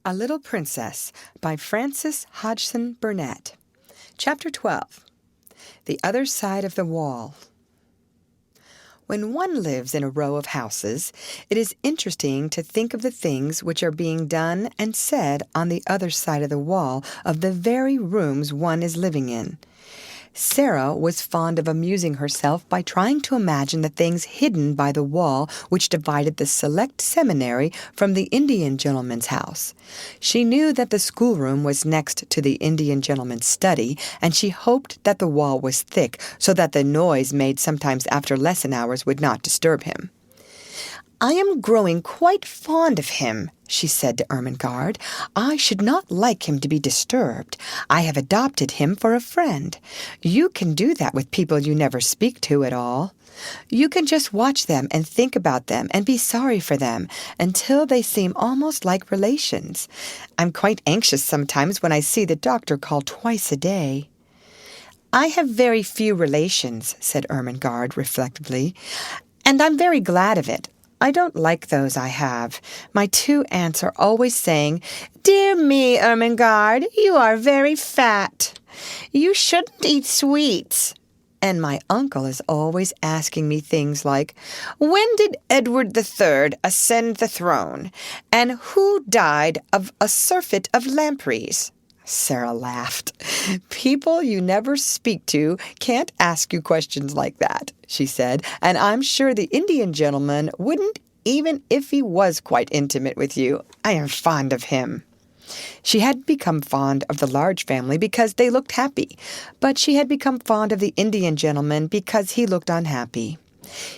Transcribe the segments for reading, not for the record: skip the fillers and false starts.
A Little Princess by Frances Hodgson Burnett. Chapter 12. The Other Side of the Wall. When one lives in a row of houses, it is interesting to think of the things which are being done and said on the other side of the wall of the very rooms one is living in. Sara was fond of amusing herself by trying to imagine the things hidden by the wall which divided the select seminary from the Indian gentleman's house. She knew that the schoolroom was next to the Indian gentleman's study, and she hoped that the wall was thick so that the noise made sometimes after lesson hours would not disturb him. "I am growing quite fond of him," she said to Ermengarde. "I should not like him to be disturbed. I have adopted him for a friend. You can do that with people you never speak to at all. You can just watch them and think about them and be sorry for them until they seem almost like relations. I'm quite anxious sometimes when I see the doctor call twice a day." "I have very few relations," said Ermengarde reflectively, "and I'm very glad of it. I don't like those I have. My two aunts are always saying, 'Dear me, Ermengarde, you are very fat. You shouldn't eat sweets.' And my uncle is always asking me things like, 'When did Edward III ascend the throne? And who died of a surfeit of lampreys?'" Sara laughed. "People you never speak to can't ask you questions like that," she said, "and I'm sure the Indian gentleman wouldn't even if he was quite intimate with you. I am fond of him." She had become fond of the large family because they looked happy, but she had become fond of the Indian gentleman because he looked unhappy.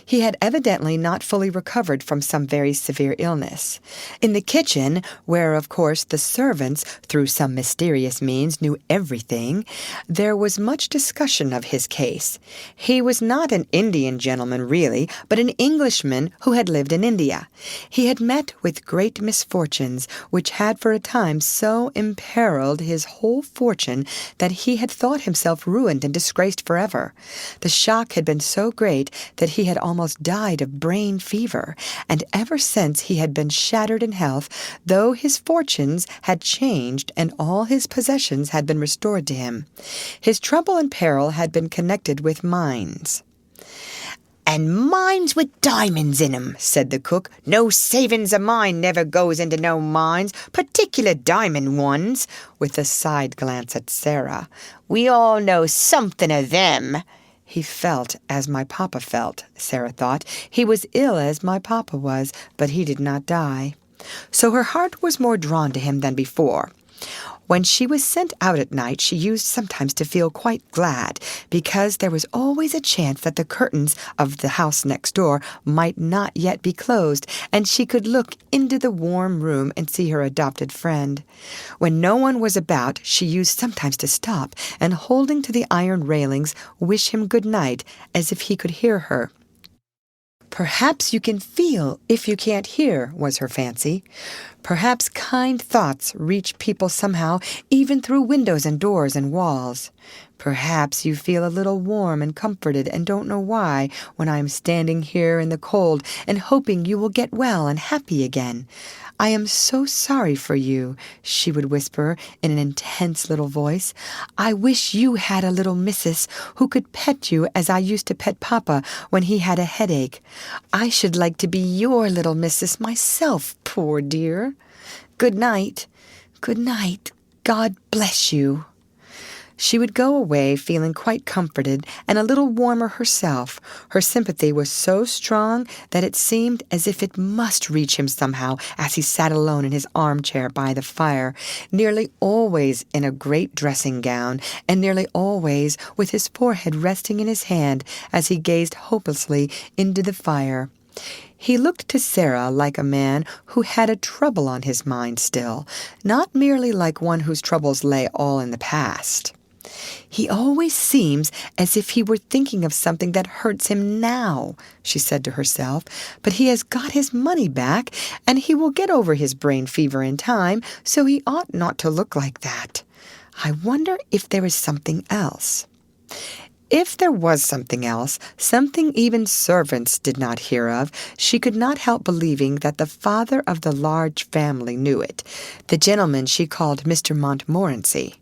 He had evidently not fully recovered from some very severe illness. In the kitchen, where, of course, the servants, through some mysterious means, knew everything, there was much discussion of his case. He was not an Indian gentleman, really, but an Englishman who had lived in India. He had met with great misfortunes, which had for a time so imperiled his whole fortune that he had thought himself ruined and disgraced forever. The shock had been so great that he had almost died of brain fever, and ever since he had been shattered in health, though his fortunes had changed and all his possessions had been restored to him. His trouble and peril had been connected with mines. "And mines with diamonds in 'em," said the cook. "No savings of mine never goes into no mines, particular diamond ones," with a side glance at Sara. "We all know something of them." He felt as my papa felt, Sara thought. He was ill as my papa was, but he did not die. So her heart was more drawn to him than before. When she was sent out at night, she used sometimes to feel quite glad, because there was always a chance that the curtains of the house next door might not yet be closed, and she could look into the warm room and see her adopted friend. When no one was about, she used sometimes to stop, and holding to the iron railings, wish him good night, as if he could hear her. Perhaps you can feel if you can't hear, was her fancy. Perhaps kind thoughts reach people somehow, even through windows and doors and walls. Perhaps you feel a little warm and comforted and don't know why when I am standing here in the cold and hoping you will get well and happy again. I am so sorry for you, she would whisper in an intense little voice. I wish you had a little missus who could pet you as I used to pet Papa when he had a headache. I should like to be your little missus myself, poor dear. Good night. Good night. God bless you. She would go away feeling quite comforted and a little warmer herself. Her sympathy was so strong that it seemed as if it must reach him somehow as he sat alone in his armchair by the fire, nearly always in a great dressing gown, and nearly always with his forehead resting in his hand as he gazed hopelessly into the fire. He looked to Sara like a man who had a trouble on his mind still, not merely like one whose troubles lay all in the past. "He always seems as if he were thinking of something that hurts him now," she said to herself, "but he has got his money back, and he will get over his brain fever in time, so he ought not to look like that. I wonder if there is something else." If there was something else, something even servants did not hear of, she could not help believing that the father of the large family knew it, the gentleman she called Mr. Montmorency.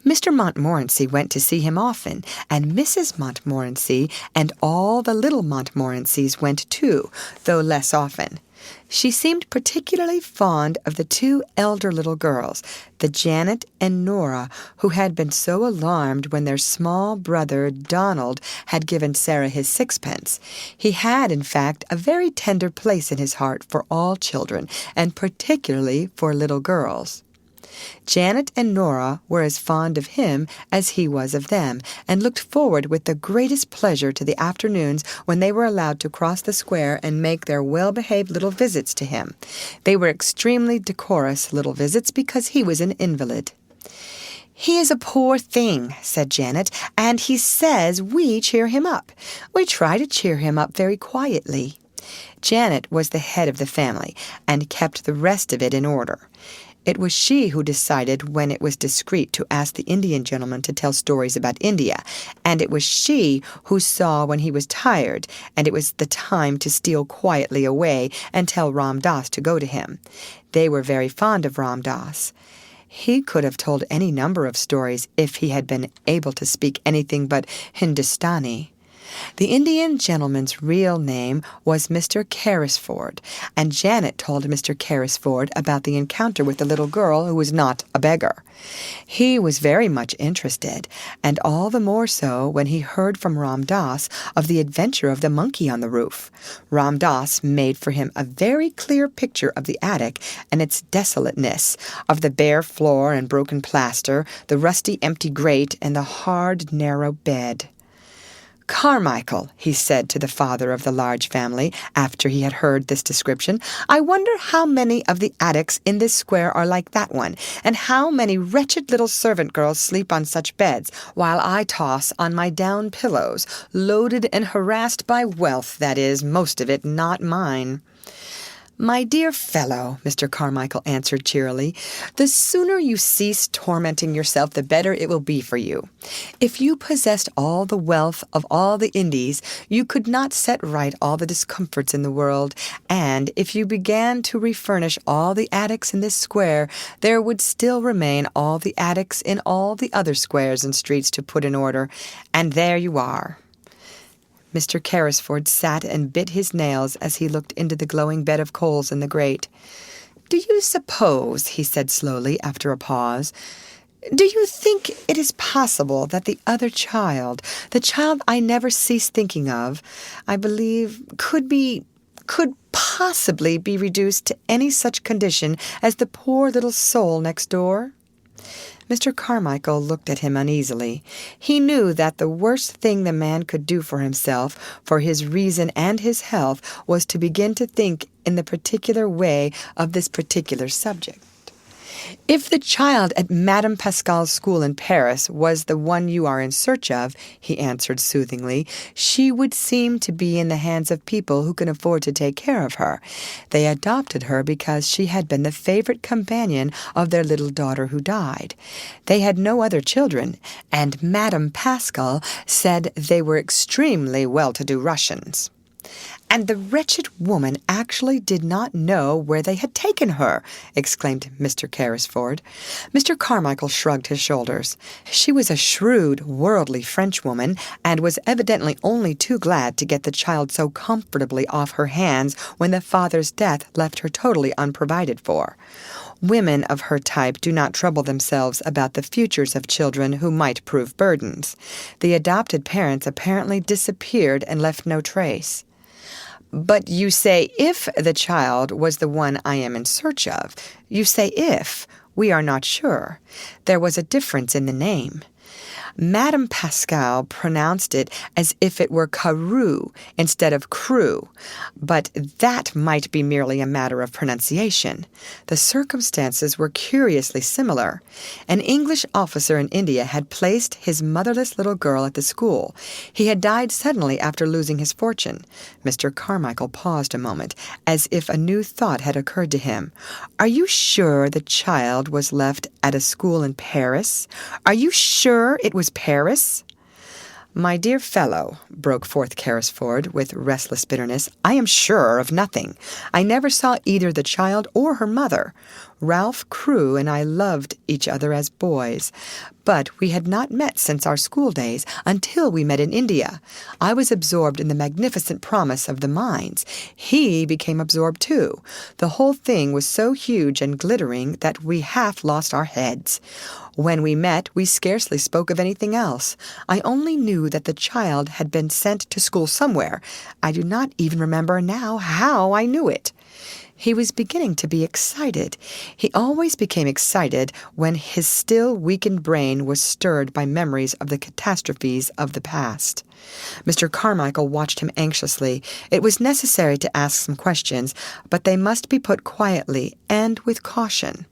Mr. Montmorency went to see him often, and Mrs. Montmorency and all the little Montmorencys went too, though less often. She seemed particularly fond of the two elder little girls, the Janet and Nora, who had been so alarmed when their small brother Donald had given Sara his sixpence. He had, in fact, a very tender place in his heart for all children, and particularly for little girls. Janet and Nora were as fond of him as he was of them, and looked forward with the greatest pleasure to the afternoons when they were allowed to cross the square and make their well-behaved little visits to him. They were extremely decorous little visits because he was an invalid. "He is a poor thing," said Janet, "and he says we cheer him up. We try to cheer him up very quietly." Janet was the head of the family, and kept the rest of it in order. It was she who decided when it was discreet to ask the Indian gentleman to tell stories about India, and it was she who saw when he was tired, and it was the time to steal quietly away and tell Ram Das to go to him. They were very fond of Ram Das. He could have told any number of stories if he had been able to speak anything but Hindustani. The Indian gentleman's real name was Mr. Carrisford, and Janet told Mr. Carrisford about the encounter with the little girl who was not a beggar. He was very much interested, and all the more so when he heard from Ram Das of the adventure of the monkey on the roof. Ram Das made for him a very clear picture of the attic and its desolateness, of the bare floor and broken plaster, the rusty empty grate, and the hard, narrow bed. "Carmichael," he said to the father of the large family, after he had heard this description, "I wonder how many of the attics in this square are like that one, and how many wretched little servant girls sleep on such beds, while I toss on my down pillows, loaded and harassed by wealth, that is, most of it not mine." "My dear fellow," Mr. Carmichael answered cheerily, "the sooner you cease tormenting yourself, the better it will be for you. If you possessed all the wealth of all the Indies, you could not set right all the discomforts in the world, and if you began to refurnish all the attics in this square, there would still remain all the attics in all the other squares and streets to put in order, and there you are." Mr. Carrisford sat and bit his nails as he looked into the glowing bed of coals in the grate. "Do you suppose," he said slowly, after a pause, "do you think it is possible that the other child, the child I never cease thinking of, I believe, could possibly be reduced to any such condition as the poor little soul next door?" Mr. Carmichael looked at him uneasily. He knew that the worst thing the man could do for himself, for his reason and his health, was to begin to think in the particular way of this particular subject. "If the child at Madame Pascal's school in Paris was the one you are in search of," he answered soothingly, "she would seem to be in the hands of people who can afford to take care of her. They adopted her because she had been the favorite companion of their little daughter who died. They had no other children, and Madame Pascal said they were extremely well-to-do Russians." "And the wretched woman actually did not know where they had taken her!" exclaimed Mr. Carrisford. Mr. Carmichael shrugged his shoulders. She was a shrewd, worldly Frenchwoman, and was evidently only too glad to get the child so comfortably off her hands when the father's death left her totally unprovided for. Women of her type do not trouble themselves about the futures of children who might prove burdens. The adopted parents apparently disappeared and left no trace. "But you say if the child was the one I am in search of. You say if. We are not sure. There was a difference in the name. Madame Pascal pronounced it as if it were Carew instead of Crewe, but that might be merely a matter of pronunciation. The circumstances were curiously similar. An English officer in India had placed his motherless little girl at the school. He had died suddenly after losing his fortune." Mr. Carmichael paused a moment, as if a new thought had occurred to him. "Are you sure the child was left at a school in Paris? Are you sure it was Paris?" "My dear fellow," broke forth Carrisford with restless bitterness, "I am sure of nothing. I never saw either the child or her mother. Ralph Crewe and I loved each other as boys, but we had not met since our school days, until we met in India. I was absorbed in the magnificent promise of the mines. He became absorbed too. The whole thing was so huge and glittering that we half lost our heads. When we met, we scarcely spoke of anything else. I only knew that the child had been sent to school somewhere. I do not even remember now how I knew it." He was beginning to be excited. He always became excited when his still weakened brain was stirred by memories of the catastrophes of the past. Mr. Carmichael watched him anxiously. It was necessary to ask some questions, but they must be put quietly and with caution.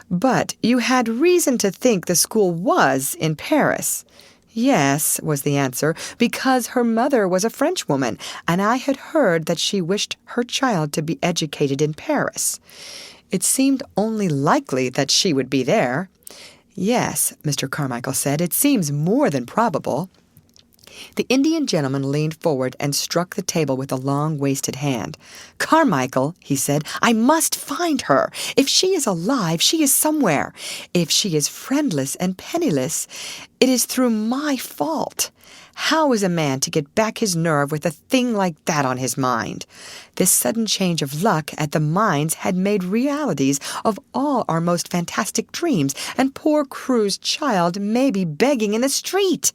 "But you had reason to think the school was in Paris." "Yes," was the answer, "because her mother was a Frenchwoman, and I had heard that she wished her child to be educated in Paris. It seemed only likely that she would be there." "Yes," Mr. Carmichael said, "it seems more than probable." The Indian gentleman leaned forward and struck the table with a long, wasted hand. "Carmichael," he said, "I must find her. If she is alive, she is somewhere. If she is friendless and penniless, it is through my fault. How is a man to get back his nerve with a thing like that on his mind? This sudden change of luck at the mines had made realities of all our most fantastic dreams, and poor Crewe's child may be begging in the street."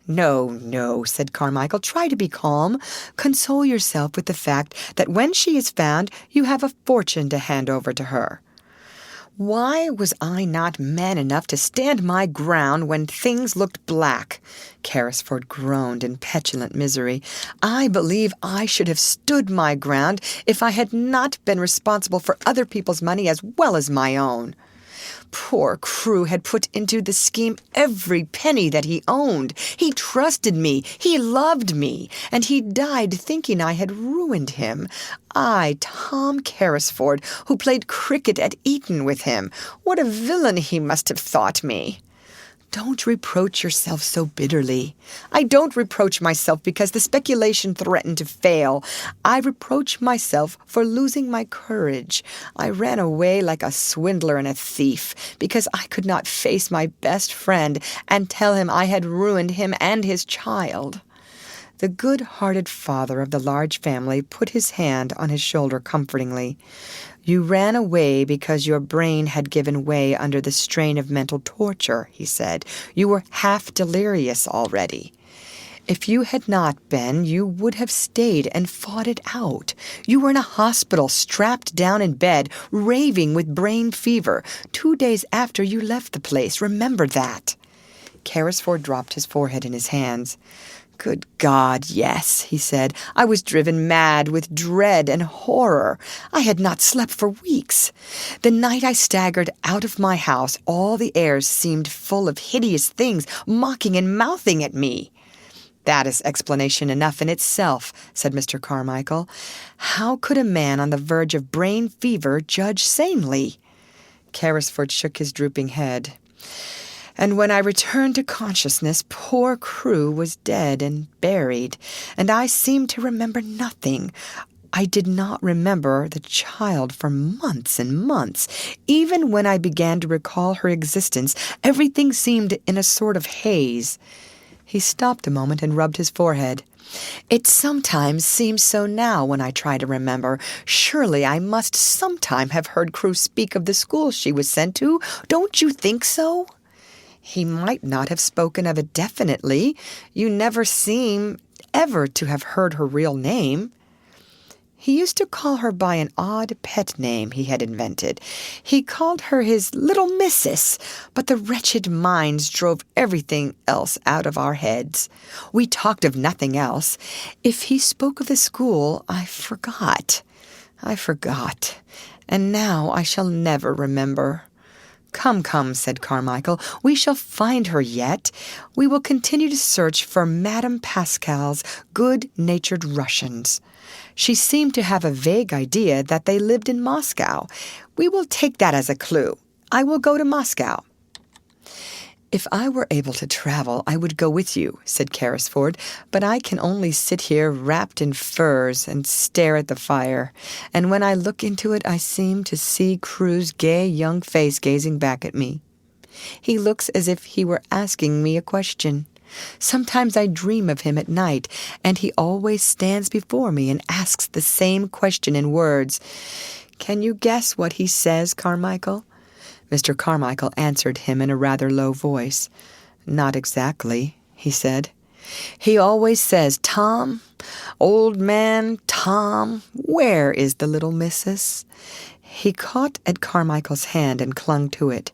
"No, no," said Carmichael. "Try to be calm. Console yourself with the fact that when she is found, you have a fortune to hand over to her." "Why was I not man enough to stand my ground when things looked black?" Carrisford groaned in petulant misery. "I believe I should have stood my ground if I had not been responsible for other people's money as well as my own. Poor Crewe had put into the scheme every penny that he owned. He trusted me, he loved me, and he died thinking I had ruined him. I, Tom Carrisford, who played cricket at Eton with him. What a villain he must have thought me." "Don't reproach yourself so bitterly." "I don't reproach myself because the speculation threatened to fail. I reproach myself for losing my courage. I ran away like a swindler and a thief because I could not face my best friend and tell him I had ruined him and his child." The good-hearted father of the large family put his hand on his shoulder comfortingly. "You ran away because your brain had given way under the strain of mental torture," he said. "You were half delirious already. If you had not been, you would have stayed and fought it out. You were in a hospital, strapped down in bed, raving with brain fever, 2 days after you left the place. Remember that." Carrisford dropped his forehead in his hands. "Good God, yes," he said. "I was driven mad with dread and horror. I had not slept for weeks. The night I staggered out of my house, all the air seemed full of hideous things mocking and mouthing at me." "That is explanation enough in itself," said Mr. Carmichael. "How could a man on the verge of brain fever judge sanely?" Carrisford shook his drooping head. "And when I returned to consciousness, poor Crewe was dead and buried, and I seemed to remember nothing. I did not remember the child for months and months. Even when I began to recall her existence, everything seemed in a sort of haze." He stopped a moment and rubbed his forehead. "It sometimes seems so now when I try to remember. Surely I must sometime have heard Crewe speak of the school she was sent to. Don't you think so?" "He might not have spoken of it definitely. You never seem ever to have heard her real name." "He used to call her by an odd pet name he had invented. He called her his little missus, but the wretched mines drove everything else out of our heads. We talked of nothing else. If he spoke of the school, I forgot, and now I shall never remember." "Come, come," said Carmichael. "We shall find her yet. We will continue to search for Madame Pascal's good-natured Russians. She seemed to have a vague idea that they lived in Moscow. We will take that as a clue. I will go to Moscow." "If I were able to travel, I would go with you," said Carrisford, "but I can only sit here wrapped in furs and stare at the fire, and when I look into it I seem to see Crewe's gay young face gazing back at me. He looks as if he were asking me a question. Sometimes I dream of him at night, and he always stands before me and asks the same question in words. Can you guess what he says, Carmichael?" Mr. Carmichael answered him in a rather low voice. "Not exactly," he said. "He always says, 'Tom, old man, Tom, where is the little missus?'" He caught at Carmichael's hand and clung to it.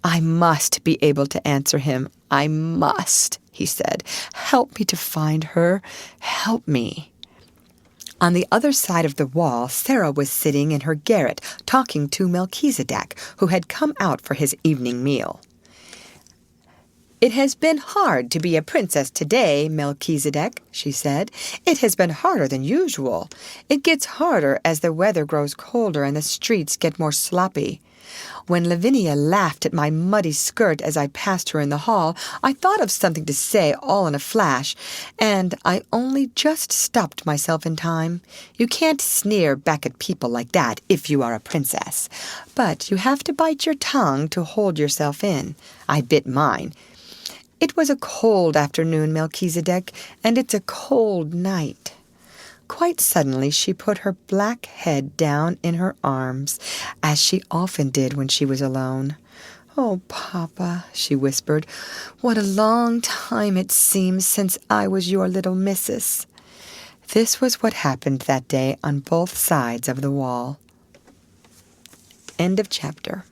"I must be able to answer him. I must," he said. "Help me to find her. Help me." On the other side of the wall, Sara was sitting in her garret, talking to Melchizedek, who had come out for his evening meal. "It has been hard to be a princess today, Melchizedek," she said. "It has been harder than usual. It gets harder as the weather grows colder and the streets get more sloppy. When Lavinia laughed at my muddy skirt as I passed her in the hall, I thought of something to say all in a flash, and I only just stopped myself in time. You can't sneer back at people like that if you are a princess. But you have to bite your tongue to hold yourself in. I bit mine. It was a cold afternoon, Melchizedek, and it's a cold night." Quite suddenly she put her black head down in her arms, as she often did when she was alone. "Oh, Papa," she whispered, "what a long time it seems since I was your little missus." This was what happened that day on both sides of the wall. End of chapter.